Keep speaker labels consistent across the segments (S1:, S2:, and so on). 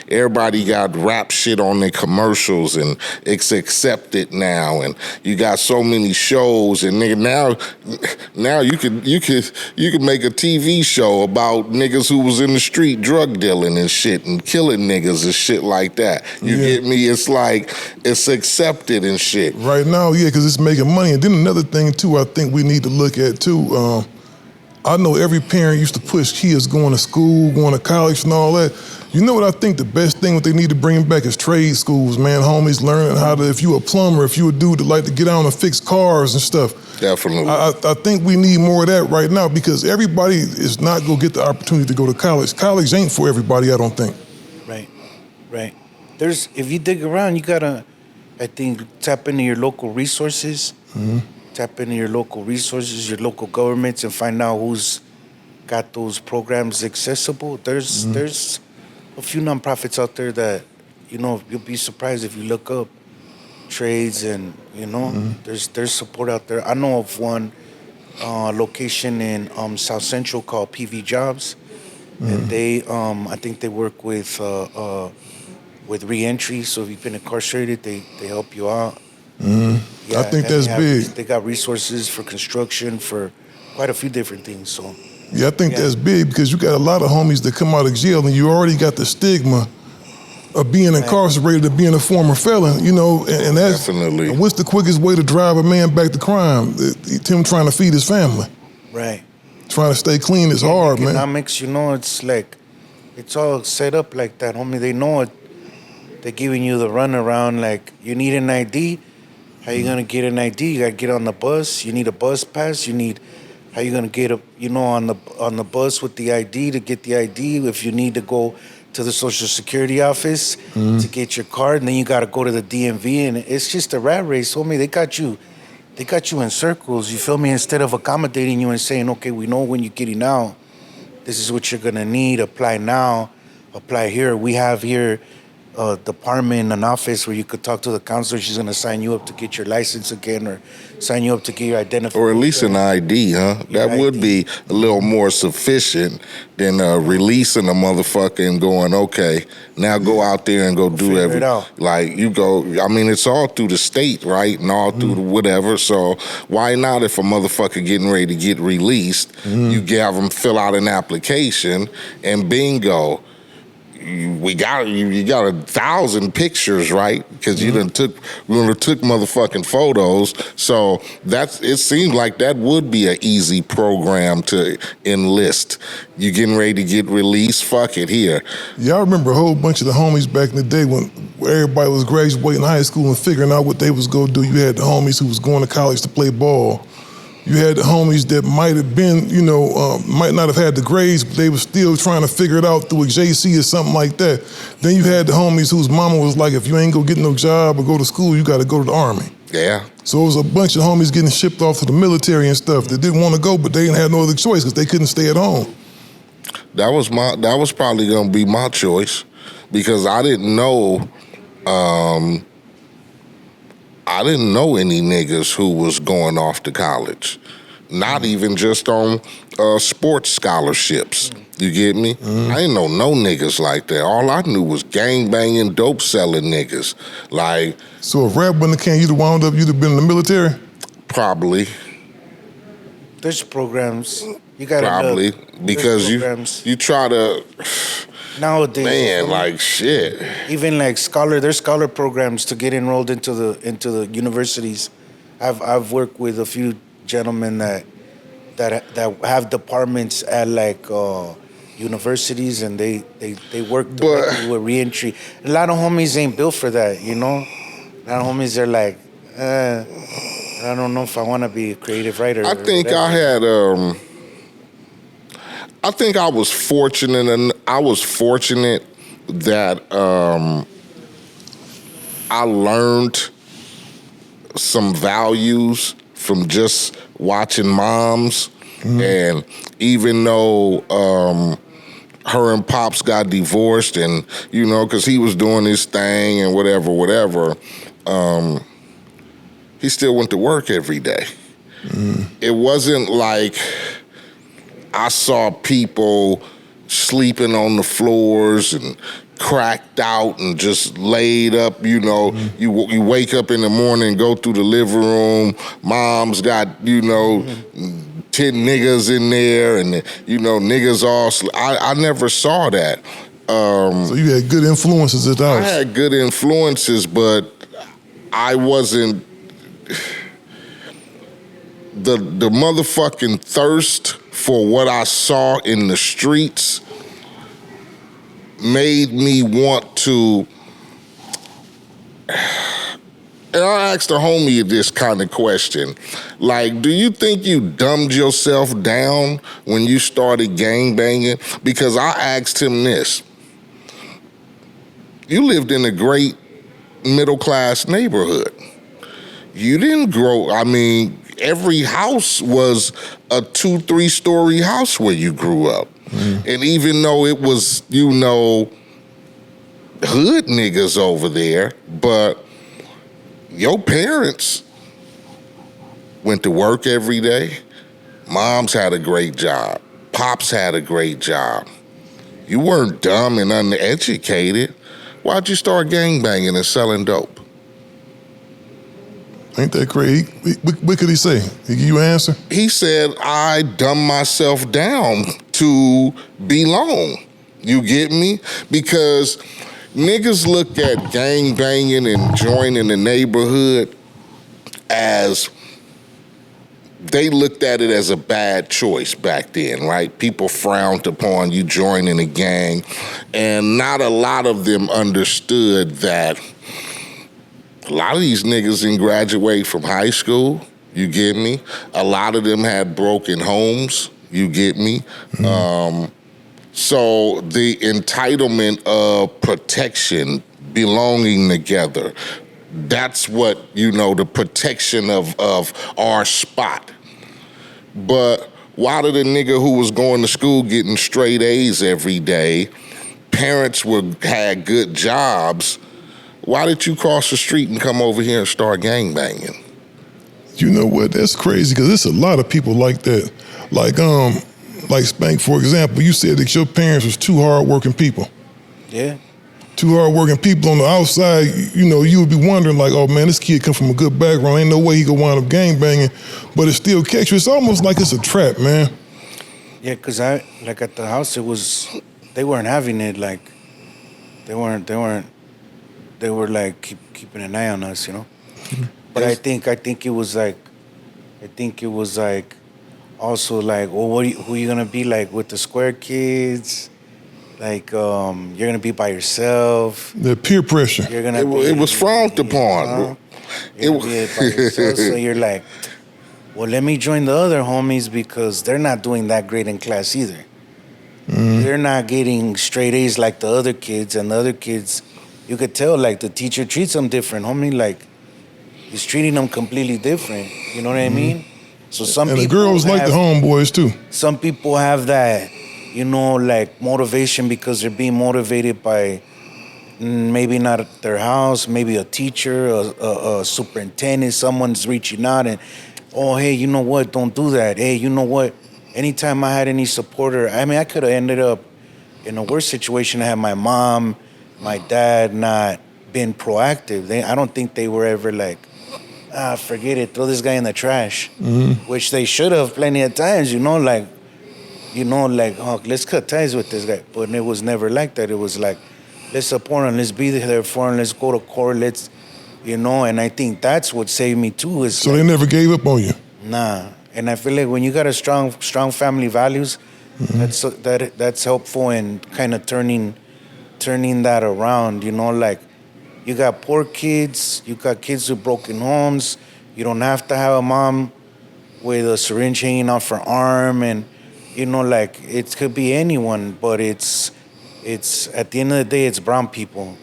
S1: everybody got rap shit on their commercials, and it's accepted now, and you got so many shows, and nigga, now you could make a TV show about niggas who was in the street drug dealing and shit and killing niggas and shit like that. You get me? It's like it's accepted and shit.
S2: Right now, yeah, because it's making money. And then another thing too, I think we need to look at too. I know every parent used to push kids going to school, going to college and all that. You know what I think the best thing what they need to bring back is trade schools, man. Homies learning how to, if you a plumber, if you a dude that like to get out and fix cars and stuff.
S1: Definitely.
S2: I think we need more of that right now because everybody is not going to get the opportunity to go to college. College ain't for everybody, I don't think.
S3: Right. If you dig around, you gotta, I think, tap into your local resources. Mm-hmm. Tap into your local resources, your local governments, and find out who's got those programs accessible. There's a few nonprofits out there that, you'll be surprised if you look up trades and, there's support out there. I know of one location in South Central called PV Jobs, and they, I think they work with reentry. So if you've been incarcerated, they help you out.
S2: Yeah, I think that's big.
S3: They got resources for construction, for quite a few different things. So
S2: yeah, I think that's big because you got a lot of homies that come out of jail and you already got the stigma of being incarcerated, of being a former felon, and that's
S1: definitely.
S2: And what's the quickest way to drive a man back to crime? Him trying to feed his family.
S3: Right.
S2: Trying to stay clean is hard, man.
S3: Economics, it's like, it's all set up like that, homie. They know it. They're giving you the runaround, like, you need an ID. How you gonna get an ID? You gotta get on the bus. You need a bus pass. How you gonna get on the bus with the ID to get the ID? If you need to go to the Social Security office to get your card, and then you gotta go to the DMV, and it's just a rat race, homie. They got you in circles. You feel me? Instead of accommodating you and saying, okay, we know when you're getting out, this is what you're gonna need. Apply now. Apply here. We have here a department, an office where you could talk to the counselor. She's going to sign you up to get your license again or sign you up to get your identification.
S1: Or at least an ID, huh? That would be a little more sufficient than releasing a motherfucker and going, okay, now go out there and go do everything. Like, you go, I mean, it's all through the state, right? And all through the whatever. So why not, if a motherfucker getting ready to get released, you have them fill out an application and bingo. You got 1,000 pictures, right? Because we took motherfucking photos. So it seems like that would be an easy program to enlist. You getting ready to get released? Fuck it, here.
S2: Yeah, I remember a whole bunch of the homies back in the day when everybody was graduating high school and figuring out what they was gonna do. You had the homies who was going to college to play ball. You had the homies that might have been, might not have had the grades, but they were still trying to figure it out through a JC or something like that. Then you had the homies whose mama was like, if you ain't gonna get no job or go to school, you gotta go to the Army.
S1: Yeah.
S2: So it was a bunch of homies getting shipped off to the military and stuff that didn't want to go, but they didn't have no other choice because they couldn't stay at home.
S1: That was probably gonna be my choice because I didn't know any niggas who was going off to college. Not even just on sports scholarships. You get me? I didn't know no niggas like that. All I knew was gang-banging, dope-selling niggas. Like...
S2: So if rap wouldn't have came, you'd have been in the military?
S1: Probably.
S3: There's programs. You gotta
S1: probably.
S3: Look.
S1: Because you try to...
S3: Nowadays,
S1: man, like shit.
S3: Even like there's scholar programs to get enrolled into the universities. I've worked with a few gentlemen that have departments at like universities, and they work directly with reentry. A lot of homies ain't built for that, A lot of homies are like, I don't know if I want to be a creative writer.
S1: I think I had I think I was fortunate, that I learned some values from just watching moms, and even though her and Pops got divorced, and because he was doing his thing and whatever, he still went to work every day. It wasn't like I saw people sleeping on the floors and cracked out and just laid up, you know. You wake up in the morning and go through the living room. Mom's got, you know, 10 niggas in there and, you know, niggas all... I never saw that.
S2: So you had good influences at the house?
S1: I had good influences, but I wasn't... The motherfucking thirst for what I saw in the streets made me want to... And I asked a homie this kind of question. Like, do you think you dumbed yourself down when you started gangbanging? Because I asked him this. You lived in a great middle-class neighborhood. You didn't grow... I mean, every house was a 2-3 story house where you grew up. And even though it was, you know, hood niggas over there, but your parents went to work every day. Moms had a great job. Pops had a great job. You weren't dumb and uneducated. Why'd you start gangbanging and selling dope?
S2: Ain't that crazy? What could he say? He give you an answer?
S1: He said, I dumbed myself down to belong. You get me? Because niggas look at gangbanging and joining the neighborhood as... They looked at it as a bad choice back then, right? People frowned upon you joining a gang, and not a lot of them understood that a lot of these niggas didn't graduate from high school, you get me? A lot of them had broken homes, you get me? So the entitlement of protection, belonging together, that's what, you know, the protection of our spot. But why did a nigga who was going to school getting straight A's every day, parents had good jobs, why did you cross the street and come over here and start gangbanging?
S2: You know what? That's crazy because there's a lot of people like that. Like Spank, for example, you said that your parents was two hard-working people.
S3: Yeah.
S2: Two hard-working people on the outside, you know, you would be wondering like, oh man, this kid come from a good background. Ain't no way he could wind up gangbanging, but it still catch you. It's almost like it's a trap, man.
S3: Yeah, because at the house, they weren't having it, like, they were like keeping an eye on us, you know? But I think it was like also like, well, who you gonna be like with the square kids? Like, you're gonna be by yourself.
S2: The peer pressure.
S3: You're gonna.
S1: It was frowned upon.
S3: You're gonna be by yourself, so you're like, well, let me join the other homies because they're not doing that great in class either. They're not getting straight A's like the other kids, and the other kids, you could tell like the teacher treats them different, homie. Like, he's treating them completely different. You know what I mean? So some
S2: and
S3: people
S2: the girls like the homeboys too.
S3: Some people have that, you know, like motivation because they're being motivated by maybe not their house, maybe a teacher, a superintendent, someone's reaching out and, oh, hey, you know what? Don't do that. Hey, you know what? Anytime I had any supporter, I mean, I could have ended up in a worse situation. I had my mom, my dad not been proactive. I don't think they were ever like, forget it, throw this guy in the trash, which they should have plenty of times, you know, like, oh, let's cut ties with this guy. But it was never like that. It was like, let's support him, let's be there for him, let's go to court, let's, you know, and I think that's what saved me too. Is
S2: so
S3: like,
S2: they never gave up on you?
S3: Nah. And I feel like when you got a strong family values, that's helpful in kind of turning that around, you know, like you got poor kids, you got kids with broken homes, you don't have to have a mom with a syringe hanging off her arm, and you know, like it could be anyone, but it's at the end of the day, it's brown people.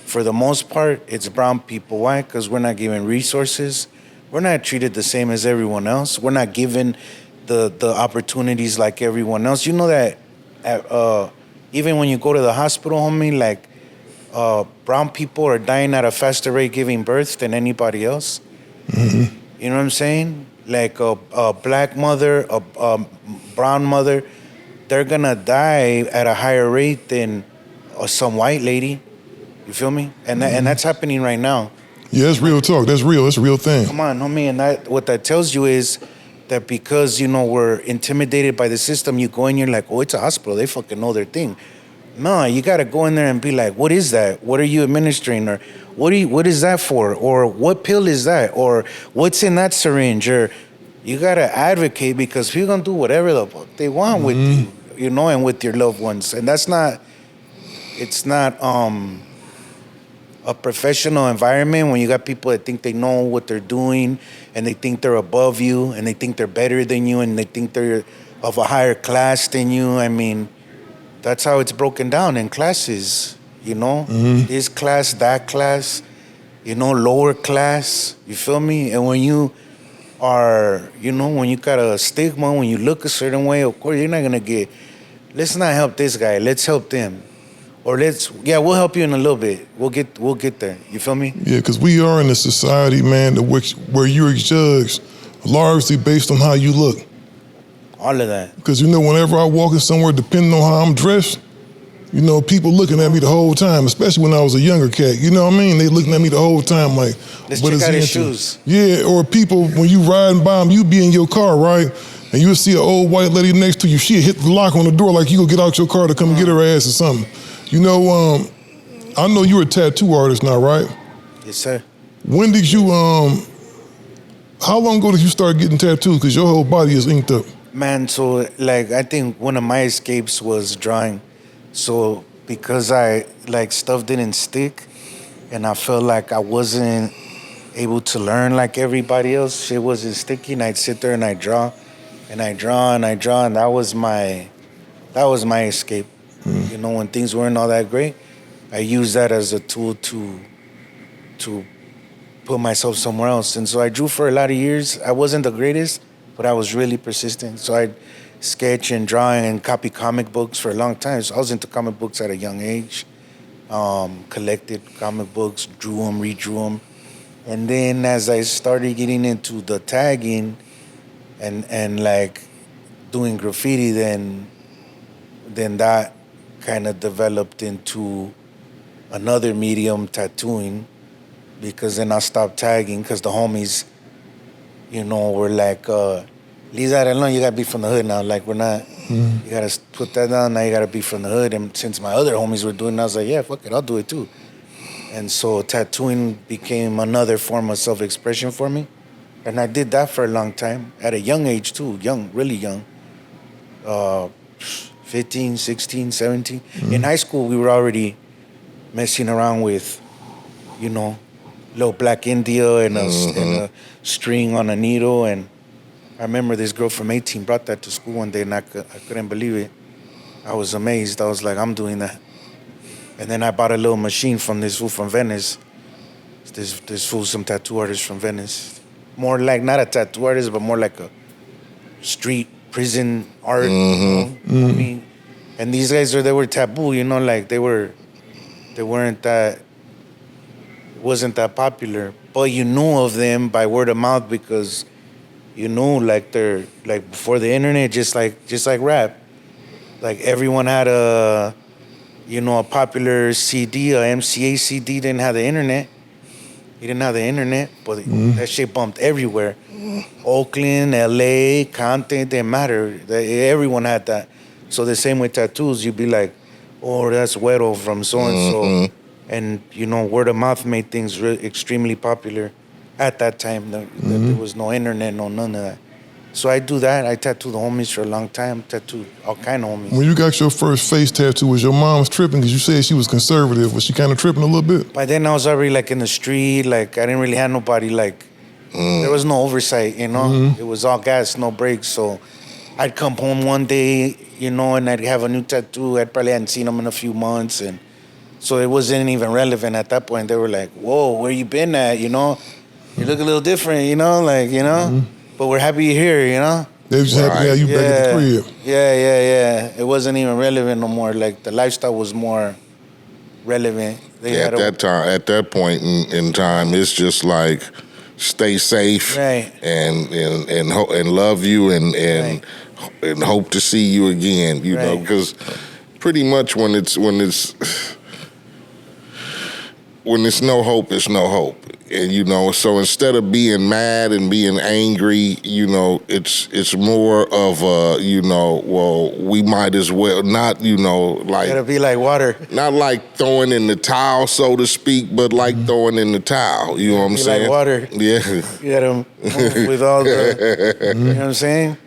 S3: For the most part, it's brown people. Why? Because we're not given resources. We're not treated the same as everyone else. We're not given the opportunities like everyone else. You know that even when you go to the hospital, homie, like brown people are dying at a faster rate giving birth than anybody else. You know what I'm saying? Like a black mother, a brown mother, they're gonna die at a higher rate than some white lady. You feel me? And and that's happening right now.
S2: Yeah, that's real talk. That's real. That's a real thing.
S3: Come on, homie. And what that tells you is that because, we're intimidated by the system, you go in, you're like, oh, it's a hospital. They fucking know their thing. No, you got to go in there and be like, what is that? What are you administering? Or what is that for? Or what pill is that? Or what's in that syringe? Or you got to advocate because people going to do whatever the fuck they want with you, and with your loved ones. And it's not a professional environment when you got people that think they know what they're doing and they think they're above you and they think they're better than you and they think they're of a higher class than you. I mean, that's how it's broken down in classes, this class, that class, lower class, you feel me? And when you are, when you got a stigma, when you look a certain way, of course, you're not going to let's not help this guy, let's help them. Or we'll help you in a little bit. We'll get there. You feel me?
S2: Yeah, because we are in a society, man, where you're judged largely based on how you look.
S3: All of that.
S2: Because, whenever I walk in somewhere, depending on how I'm dressed, people looking at me the whole time, especially when I was a younger cat. You know what I mean? They looking at me the whole time like,
S3: let's
S2: what
S3: check
S2: is
S3: out
S2: he
S3: his
S2: into?
S3: shoes.
S2: Yeah, or people, when you riding by them, you be in your car, right? And you'll see an old white lady next to you. She'll hit the lock on the door like you go get out your car to come and get her ass or something. I know you're a tattoo artist now, right?
S3: Yes, sir.
S2: When did you, how long ago did you start getting tattoos? Because your whole body is inked up.
S3: Man, so, I think one of my escapes was drawing. So, because stuff didn't stick, and I felt like I wasn't able to learn like everybody else, shit wasn't sticking, I'd sit there and I'd draw, and I draw, and I draw, and that was my escape. When things weren't all that great, I used that as a tool to put myself somewhere else. And so I drew for a lot of years. I wasn't the greatest, but I was really persistent. So I'd sketch and draw and copy comic books for a long time. So I was into comic books at a young age. Collected comic books, drew them, redrew them. And then as I started getting into the tagging and doing graffiti, then that kind of developed into another medium, tattooing, because then I stopped tagging because the homies, were like, leave that alone, you gotta be from the hood now. Like, we're not, you gotta put that down, now you gotta be from the hood. And since my other homies were doing it, I was like, yeah, fuck it, I'll do it too. And so tattooing became another form of self-expression for me. And I did that for a long time, at a young age too, really young. 15, 16, 17. In high school, we were already messing around with, little black India and a string on a needle. And I remember this girl from 18 brought that to school one day, and I couldn't believe it. I was amazed. I was like, I'm doing that. And then I bought a little machine from this fool from Venice. This fool, some tattoo artist from Venice. More like, not a tattoo artist, but more like a street prison art. I mean, and these guys they were taboo, they weren't that, it wasn't that popular. But you knew of them by word of mouth because you knew they're before the internet, just like rap. Like everyone had a popular CD, a MC Eiht CD. Didn't have the internet. He didn't have the internet, but that shit bumped everywhere. Oakland, LA, Compton, didn't matter. Everyone had that. So the same with tattoos, you'd be like, oh, that's Güero from so-and-so. And, word of mouth made things extremely popular at that time. There was no internet, none of that. So I do that. I tattooed the homies for a long time, tattooed all kind of homies.
S2: When you got your first face tattoo, was your mom tripping? Because you said she was conservative. Was she kind of tripping a little bit?
S3: By then I was already in the street. I didn't really have nobody there was no oversight, It was all gas, no brakes. So I'd come home one day, and I'd have a new tattoo. I probably hadn't seen them in a few months. And so it wasn't even relevant at that point. They were like, whoa, where you been at, You look a little different, But we're happy you're here,
S2: They was happy to have you back at the crib.
S3: Yeah. It wasn't even relevant no more. The lifestyle was more relevant.
S1: At that point in time, it's just like, stay safe,
S3: right,
S1: and love you and hope to see you again. Because Pretty much when it's no hope, it's no hope. And, you know, so instead of being mad and being angry, you know, it's more of a, you know, well, we might as well not, you know, like...
S3: Gotta be like water.
S1: Not like throwing in the towel, so to speak, but like throwing in the towel. You know what I'm saying?
S3: Like water.
S1: Yeah.
S3: You gotta move with all the... You know what I'm saying?